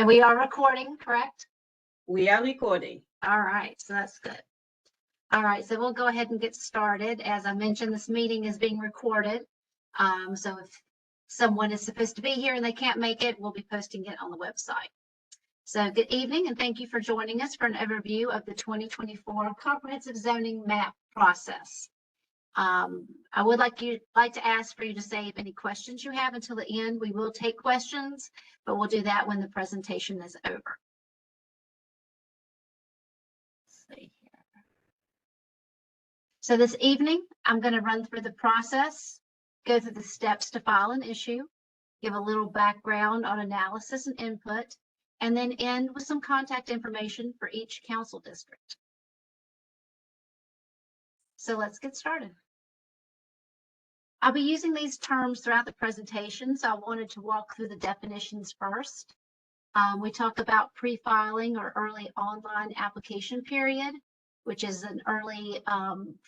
And we are recording, correct? We are recording. All right, so that's good. All right, so we'll go ahead and get started. As I mentioned, this meeting is being recorded. So if someone is supposed to be here and they can't make it, we'll be posting it on the website. So good evening, and thank you for joining us for an overview of the 2024 Comprehensive Zoning Map process. I would like to ask for you to save any questions you have until the end. We will take questions, but we'll do that when the presentation is over. Let's see here. So this evening, I'm going to run through the process, go through the steps to file an issue, give a little background on analysis and input, and then end with some contact information for each council district. So let's get started. I'll be using these terms throughout the presentation, so I wanted to walk through the definitions first. We talk about pre-filing or early online application period, which is an early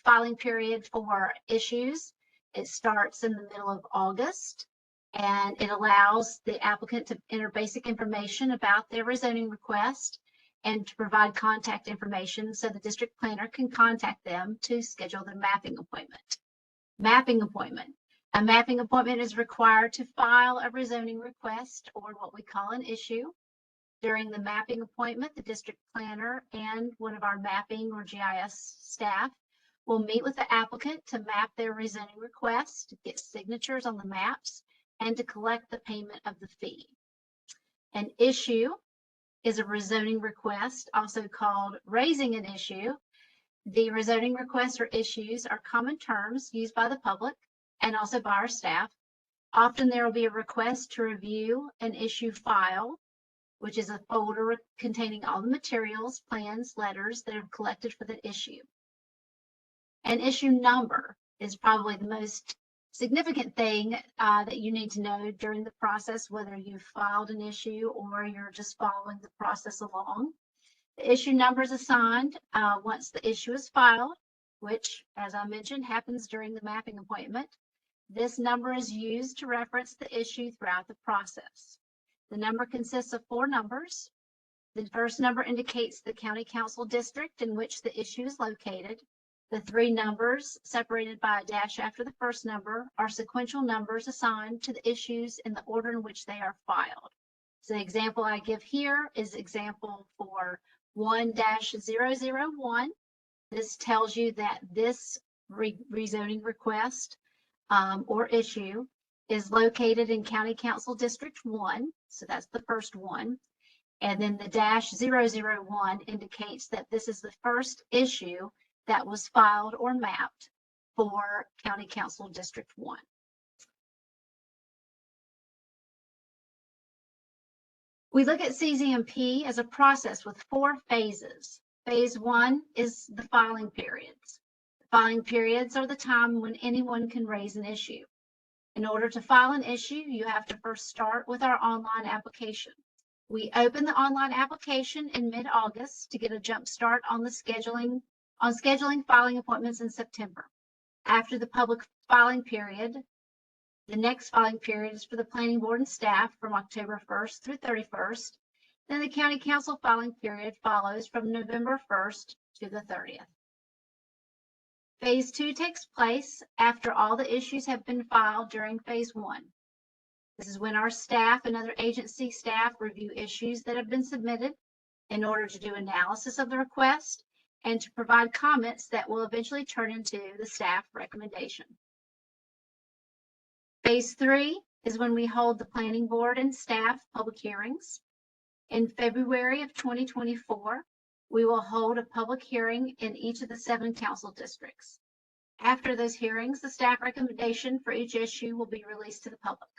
filing period for issues. It starts in the middle of August, and it allows the applicant to enter basic information about their rezoning request and to provide contact information so the district planner can contact them to schedule their mapping appointment. Mapping appointment. A mapping appointment is required to file a rezoning request, or what we call an issue. During the mapping appointment, the district planner and one of our mapping or GIS staff will meet with the applicant to map their rezoning request, to get signatures on the maps, and to collect the payment of the fee. An issue is a rezoning request, also called raising an issue. The rezoning requests or issues are common terms used by the public and also by our staff. Often there will be a request to review an issue file, which is a folder containing all the materials, plans, letters that are collected for the issue. An issue number is probably the most significant thing that you need to know during the process, whether you've filed an issue or you're just following the process along. The issue number is assigned once the issue is filed, which, as I mentioned, happens during the mapping appointment. This number is used to reference the issue throughout the process. The number consists of 4 numbers. The first number indicates the county council district in which the issue is located. The 3 numbers, separated by a dash after the first number, are sequential numbers assigned to the issues in the order in which they are filed. So the example I give here is example for 1-001. This tells you that this rezoning request or issue is located in County Council District 1. So that's the first one. And then the -001 indicates that this is the first issue that was filed or mapped for County Council District 1. We look at CZMP as a process with 4 phases. Phase 1 is the filing periods. The filing periods are the time when anyone can raise an issue. In order to file an issue, you have to first start with our online application. We open the online application in mid-August to get a jump start on the scheduling filing appointments in September. After the public filing period, the next filing period is for the planning board and staff from October 1st through 31st. Then the county council filing period follows from November 1st to the 30th. Phase 2 takes place after all the issues have been filed during phase 1. This is when our staff and other agency staff review issues that have been submitted in order to do analysis of the request and to provide comments that will eventually turn into the staff recommendation. Phase 3 is when we hold the planning board and staff public hearings. In February of 2024, we will hold a public hearing in each of the 7 council districts. After those hearings, the staff recommendation for each issue will be released to the public.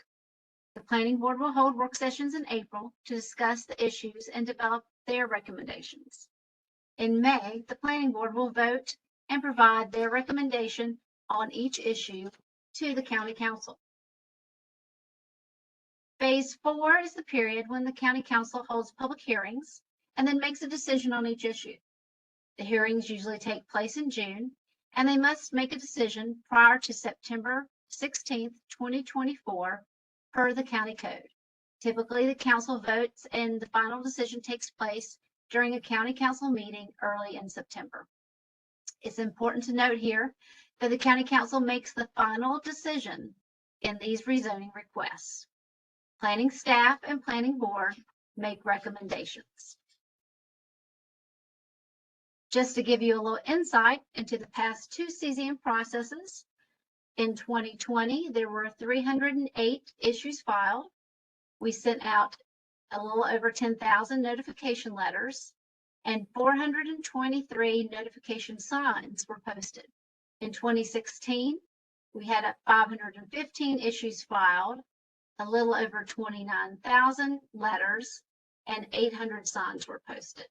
The planning board will hold work sessions in April to discuss the issues and develop their recommendations. In May, the planning board will vote and provide their recommendation on each issue to the county council. Phase 4 is the period when the county council holds public hearings and then makes a decision on each issue. The hearings usually take place in June, and they must make a decision prior to September 16th, 2024, per the county code. Typically, the council votes and the final decision takes place during a county council meeting early in September. It's important to note here that the county council makes the final decision in these rezoning requests. Planning staff and planning board make recommendations. Just to give you a little insight into the past two CZM processes, in 2020, there were 308 issues filed. We sent out a little over 10,000 notification letters, and 423 notification signs were posted. In 2016, we had 515 issues filed, a little over 29,000 letters, and 800 signs were posted.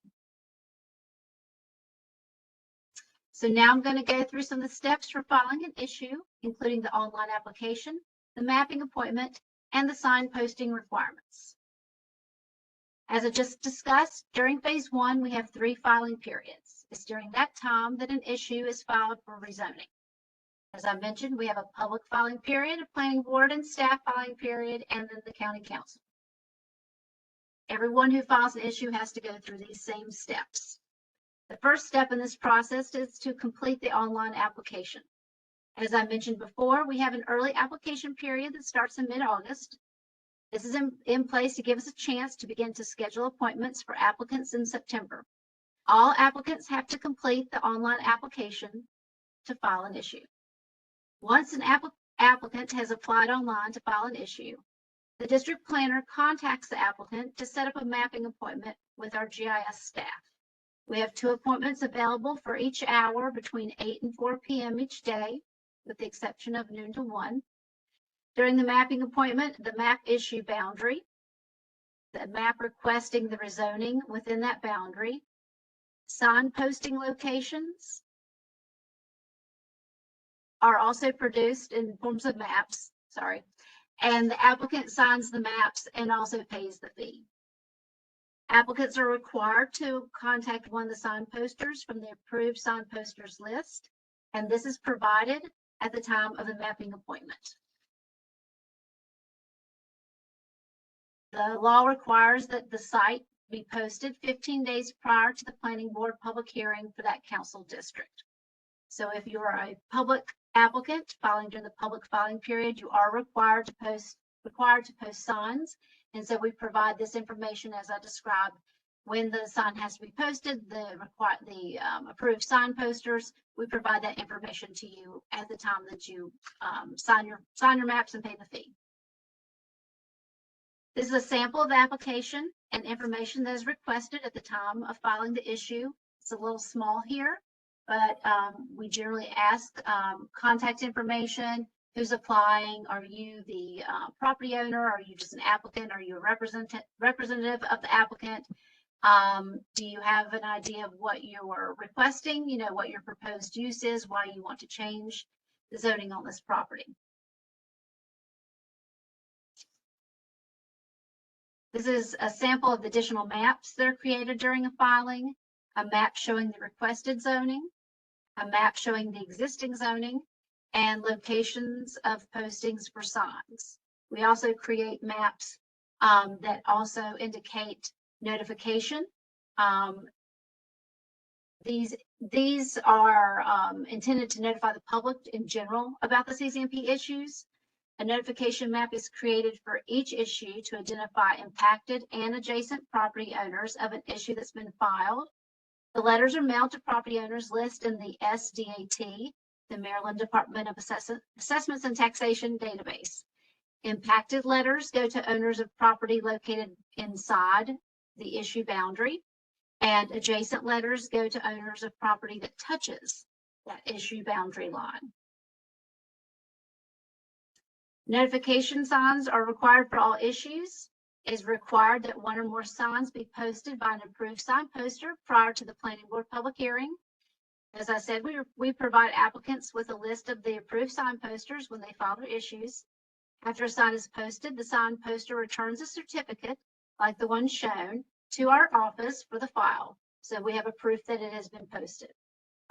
So now I'm going to go through some of the steps for filing an issue, including the online application, the mapping appointment, and the sign posting requirements. As I just discussed, during phase one, we have 3 filing periods. It's during that time that an issue is filed for rezoning. As I mentioned, we have a public filing period, a planning board and staff filing period, and then the county council. Everyone who files an issue has to go through these same steps. The first step in this process is to complete the online application. As I mentioned before, we have an early application period that starts in mid-August. This is in place to give us a chance to begin to schedule appointments for applicants in September. All applicants have to complete the online application to file an issue. Once an applicant has applied online to file an issue, the district planner contacts the applicant to set up a mapping appointment with our GIS staff. We have 2 appointments available for each hour between 8 and 4 p.m. each day, with the exception of noon to 1. During the mapping appointment, the map issue boundary, the map requesting the rezoning within that boundary, sign posting locations are also produced in forms of maps, and the applicant signs the maps and also pays the fee. Applicants are required to contact one of the sign posters from the approved sign posters list, and this is provided at the time of the mapping appointment. The law requires that the site be posted 15 days prior to the planning board public hearing for that council district. So if you are a public applicant filing during the public filing period, you are required to post signs. And so we provide this information as I described. When the sign has to be posted, the approved sign posters, we provide that information to you at the time that you sign your maps and pay the fee. This is a sample of the application and information that is requested at the time of filing the issue. It's a little small here, but we generally ask contact information, who's applying, are you the property owner, are you just an applicant, are you a representative of the applicant, do you have an idea of what you're requesting, what your proposed use is, why you want to change the zoning on this property. This is a sample of the additional maps that are created during a filing, a map showing the requested zoning, a map showing the existing zoning, and locations of postings for signs. We also create maps that also indicate notification. These are intended to notify the public in general about the CZMP issues. A notification map is created for each issue to identify impacted and adjacent property owners of an issue that's been filed. The letters are mailed to property owners listed in the SDAT, the Maryland Department of Assessments and Taxation database. Impacted letters go to owners of property located inside the issue boundary, and adjacent letters go to owners of property that touches that issue boundary line. Notification signs are required for all issues. It is required that 1 or more signs be posted by an approved sign poster prior to the planning board public hearing. As I said, we provide applicants with a list of the approved sign posters when they file their issues. After a sign is posted, the sign poster returns a certificate, like the one shown, to our office for the file. So we have a proof that it has been posted.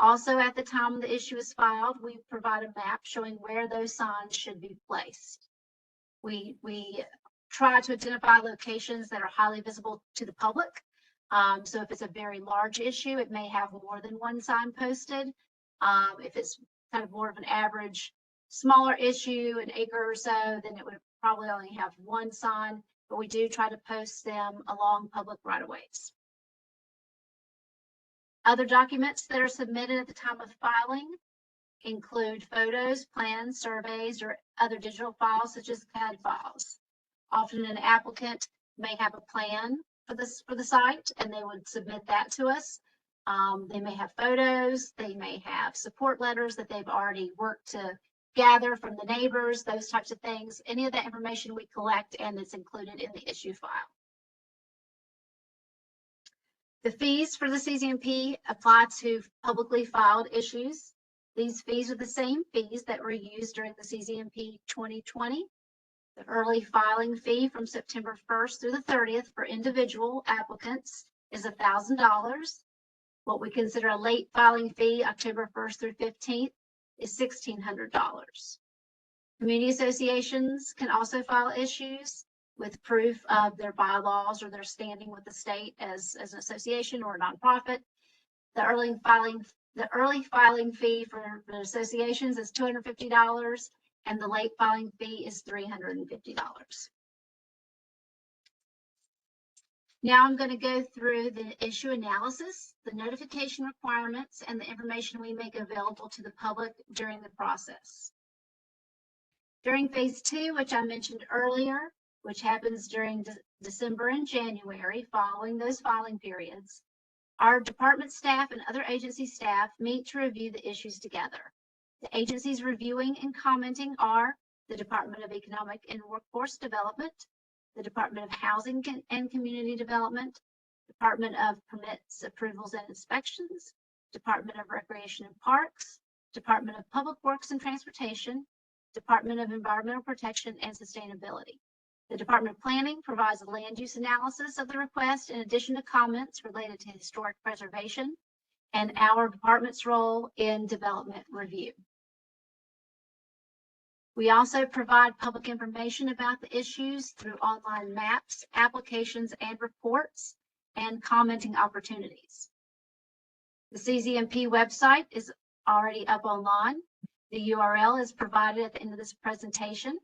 Also, at the time the issue is filed, we provide a map showing where those signs should be placed. We try to identify locations that are highly visible to the public. So if it's a very large issue, it may have more than one sign posted. If it's kind of more of an average, smaller issue, an acre or so, then it would probably only have one sign, but we do try to post them along public right-of-ways. Other documents that are submitted at the time of filing include photos, plans, surveys, or other digital files such as CAD files. Often an applicant may have a plan for the site, and they would submit that to us. They may have photos, they may have support letters that they've already worked to gather from the neighbors, those types of things. Any of that information we collect and it's included in the issue file. The fees for the CZMP apply to publicly filed issues. These fees are the same fees that were used during the CZMP 2020. The early filing fee from September 1st through the 30th for individual applicants is $1,000. What we consider a late filing fee, October 1st through 15th, is $1,600. Community associations can also file issues with proof of their bylaws or their standing with the state as an association or a nonprofit. The early filing fee for the associations is $250, and the late filing fee is $350. Now I'm going to go through the issue analysis, the notification requirements, and the information we make available to the public during the process. During phase 2, which I mentioned earlier, which happens during December and January following those filing periods, our department staff and other agency staff meet to review the issues together. The agencies reviewing and commenting are the Department of Economic and Workforce Development, the Department of Housing and Community Development, Department of Permits, Approvals and Inspections, Department of Recreation and Parks, Department of Public Works and Transportation, Department of Environmental Protection and Sustainability. The Department of Planning provides a land use analysis of the request in addition to comments related to historic preservation and our department's role in development review. We also provide public information about the issues through online maps, applications, and reports, and commenting opportunities. The CZMP website is already up online. The URL is provided at the end of this presentation.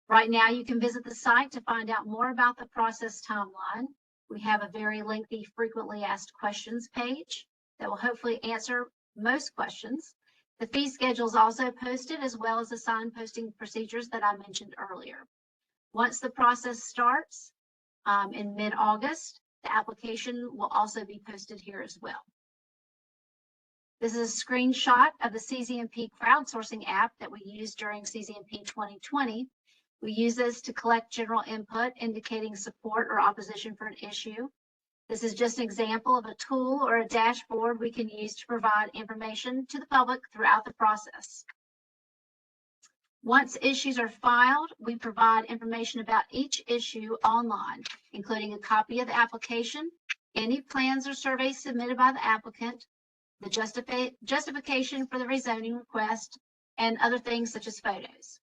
Right now, you can visit the site to find out more about the process timeline. We have a very lengthy frequently asked questions page that will hopefully answer most questions. The fee schedule is also posted, as well as the sign posting procedures that I mentioned earlier. Once the process starts in mid-August, the application will also be posted here as well. This is a screenshot of the CZMP crowdsourcing app that we used during CZMP 2020. We use this to collect general input indicating support or opposition for an issue. This is just an example of a tool or a dashboard we can use to provide information to the public throughout the process. Once issues are filed, we provide information about each issue online, including a copy of the application, any plans or surveys submitted by the applicant, the justification for the rezoning request, and other things such as photos.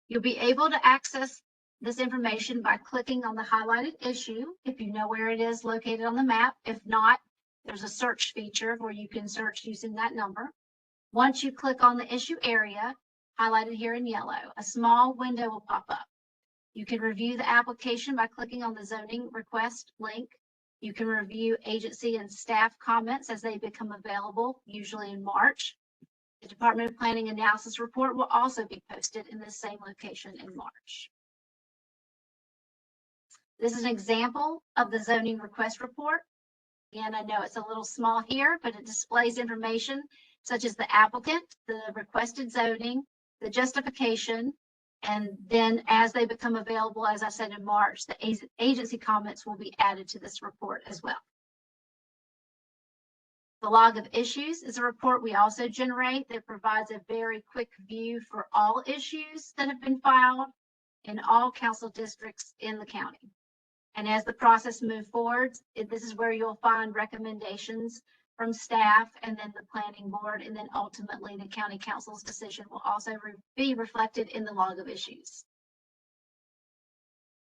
You'll be able to access this information by clicking on the highlighted issue if you know where it is located on the map. If not, there's a search feature where you can search using that number. Once you click on the issue area, highlighted here in yellow, a small window will pop up. You can review the application by clicking on the zoning request link. You can review agency and staff comments as they become available, usually in March. The Department of Planning Analysis report will also be posted in the same location in March. This is an example of the zoning request report. Again, I know it's a little small here, but it displays information such as the applicant, the requested zoning, the justification, and then as they become available, as I said in March, the agency comments will be added to this report as well. The log of issues is a report we also generate that provides a very quick view for all issues that have been filed in all council districts in the county. And as the process moves forward, this is where you'll find recommendations from staff and then the planning board, and then ultimately the county council's decision will also be reflected in the log of issues.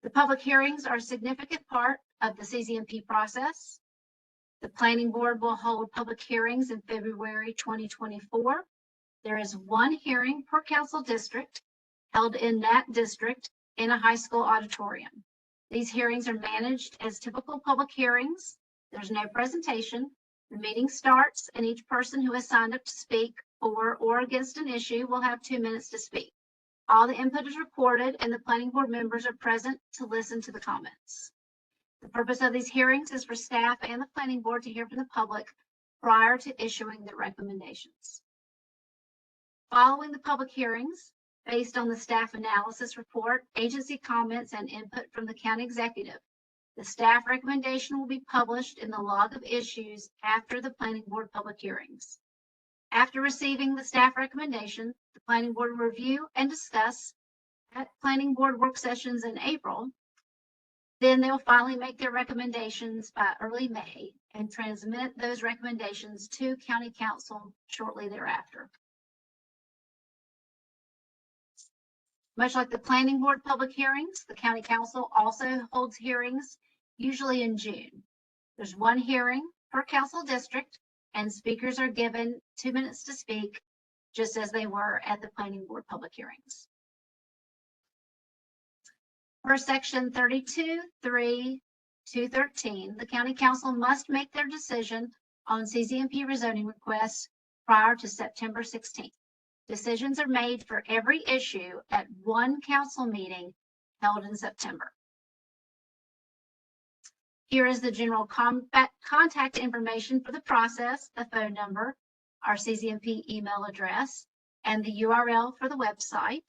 The public hearings are a significant part of the CZMP process. The Planning Board will hold public hearings in February 2024. There is one hearing per council district held in that district in a high school auditorium. These hearings are managed as typical public hearings. There's no presentation. The meeting starts and each person who has signed up to speak for or against an issue will have 2 minutes to speak. All the input is recorded and the planning board members are present to listen to the comments. The purpose of these hearings is for staff and the planning board to hear from the public prior to issuing their recommendations. Following the public hearings, based on the staff analysis report, agency comments, and input from the county executive, the staff recommendation will be published in the log of issues after the planning board public hearings. After receiving the staff recommendation, the planning board will review and discuss at planning board work sessions in April. Then they'll finally make their recommendations by early May and transmit those recommendations to county council shortly thereafter. Much like the planning board public hearings, the county council also holds hearings, usually in June. There's one hearing per council district, and speakers are given 2 minutes to speak, just as they were at the planning board public hearings. Per section 32(3)(213), the county council must make their decision on CZMP rezoning requests prior to September 16th. Decisions are made for every issue at one council meeting held in September. Here is the general contact information for the process, the phone number, our CZMP email address, and the URL for the website.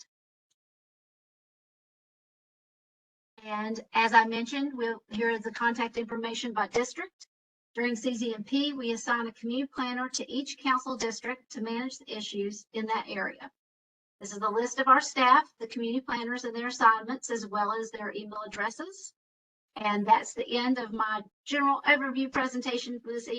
And as I mentioned, here is the contact information by district. During CZMP, we assign a community planner to each council district to manage the issues in that area. This is the list of our staff, the community planners and their assignments, as well as their email addresses. And that's the end of my general overview presentation for this evening.